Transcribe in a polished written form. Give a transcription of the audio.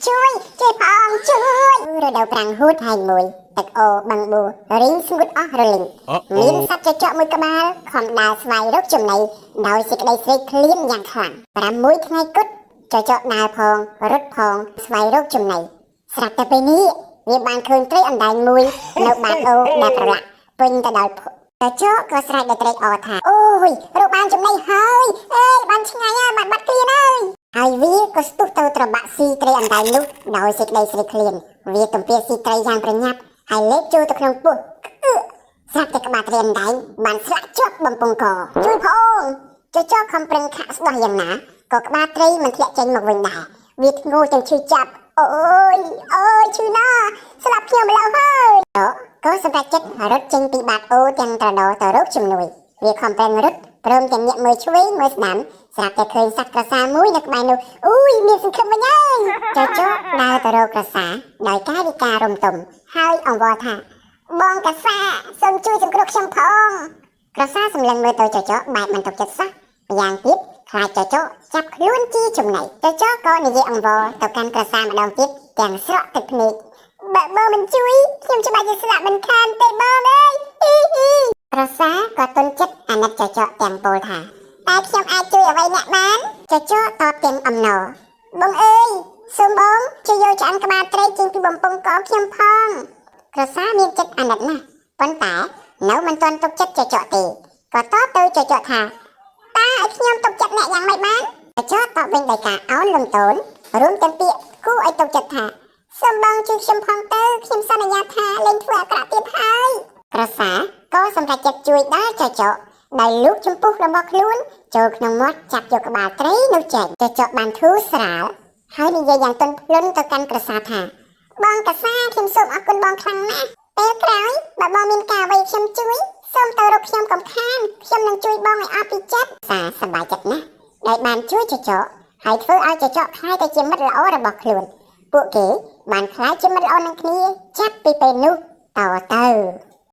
ជួយផងជួយរដូវប្រាំងហួតហើយមួយទឹកអូបឹងបួរីងស្ងួតអស់រលីងមានសត្វចចកមួយក្បាលខំដើរស្វែងរកចំណីដោយសេចក្តីស្រេកឃ្លានយ៉ាងខ្លាំង6ថ្ងៃគត់ចចកដើរផងរត់ផងស្វែងរកចំណីស្រាប់តែពេលនេះវាបានឃើញត្រីអណ្ដែងមួយនៅបាតអូដែលប្រឡាក់ពេញទៅដោយតែចកក៏ស្រែកដោយត្រេកអរថាអូយរកបានចំណីហើយបានឆ្ងាញ់ហើយបានបាត់គ្រានហើយវាក៏ស្ទុះទៅត្របាក់ស៊ីត្រីអណ្ដែងនោះដោយសេចក្តីស្រេកឃ្លានវាទំពាស៊ីត្រីយ៉ាងប្រញាប់ហើយលេបចូលទៅក្នុងពោះស្រាប់តែក្បាលត្រីអណ្ដែងបានស្លាក់ជាប់បំពង់កជួយផងចចកខំប្រឹងខាក់ស្ដោះយ៉ាងណាក៏ក្បាលត្រីមិនធ្លាក់ចេញមកវិញដែរវាធ្ងោទាំងឈឺចាប់អូយឈឺណាស់ស្លាប់ខ្ញុំម្ល៉េះហើយក៏សម្រេចចិត្តរត់ចេញពីបាតអូទាំងត្រដោទៅរកជំនួយវាខំប្រឹងរត់ព្រមទាំងញាក់មើលឆ្វេងមើលស្ដាំស្រាប់តែឃើញសត្វក្រសាមួយនៅក្បែរនោះមានសង្ឃឹមវិញហើយចចកដើរទៅរកក្រសាដោយកាយវិការរំទុំហើយអង្វរថាបងក្រសាសូមជួយសង្គ្រោះខ្ញុំផងក្រសាសម្លឹងមើលទៅចចកបែបមិនទុកចិត្តសោះម្យ៉ាងទៀតខ្លាចចចកចាប់ខ្លួនជាចំណៃចចកក៏និយាយអង្វរទៅកាន់ក្រសាម្ដងទៀតទាំងស្រក់ទឹកភ្នែកបើបងមិនជួយខ្ញុំច្បាស់ជាស្លាប់មិនខានទេបងអើយក្រសាក៏ទន់ចិត្តអាណិតចចកទាំងពោលថាតែខ្ញុំអាចជួយអ្វីអ្នកបានចចកតបទាំងអំណរបងអើយសូមបងជួយយកឆ្អឹងក្បាលត្រីចេញពីបំពង់កខ្ញុំផងក្រសាមានចិត្តអាណិតណាស់ប៉ុន្តែនៅមិនទាន់ទុកចិត្តចចកទេក៏តបទៅចចកថាតើឲ្យខ្ញុំទុកចិត្តអ្នកយ៉ាងម៉េចបានចចកតបវិញដោយការអោនលំទោនរួមទាំងពាក្យគួរឲ្យទុកចិត្តថាសូមបងជួយខ្ញុំផងទៅខ្ញុំសន្យាថាលែងធ្វើអាក្រក់ទៀតហើយក្រសាក៏សម្រេចចិត្តជួយដល់ចចកដោយលូកចំពុះរបស់ខ្លួនចូលក្នុងមាត់ចាប់យកក្បាលត្រីនោះចេញចចកបានធូរស្រាលហើយនិយាយយ៉ាងទន់ភ្លន់ទៅកាន់ក្រសាថាបងក្រសាខ្ញុំសូមអរគុណបងខ្លាំងណាស់ពេលក្រោយបើបងមានការអ្វីខ្ញុំជួយសូមទៅរកខ្ញុំកុំខានខ្ញុំនឹងជួយបងឲ្យអស់ពីចិត្តសាសប្បាយចិត្តណាស់ដែលបានជួយចចកហើយធ្វើឲ្យចចកខ្លាយទៅជាមិត្តល្អរបស់ខ្លួនពួកគេបានខ្លាយជាមិត្តល្អនឹងគ្នាចាប់ពីពេលនោះតទៅ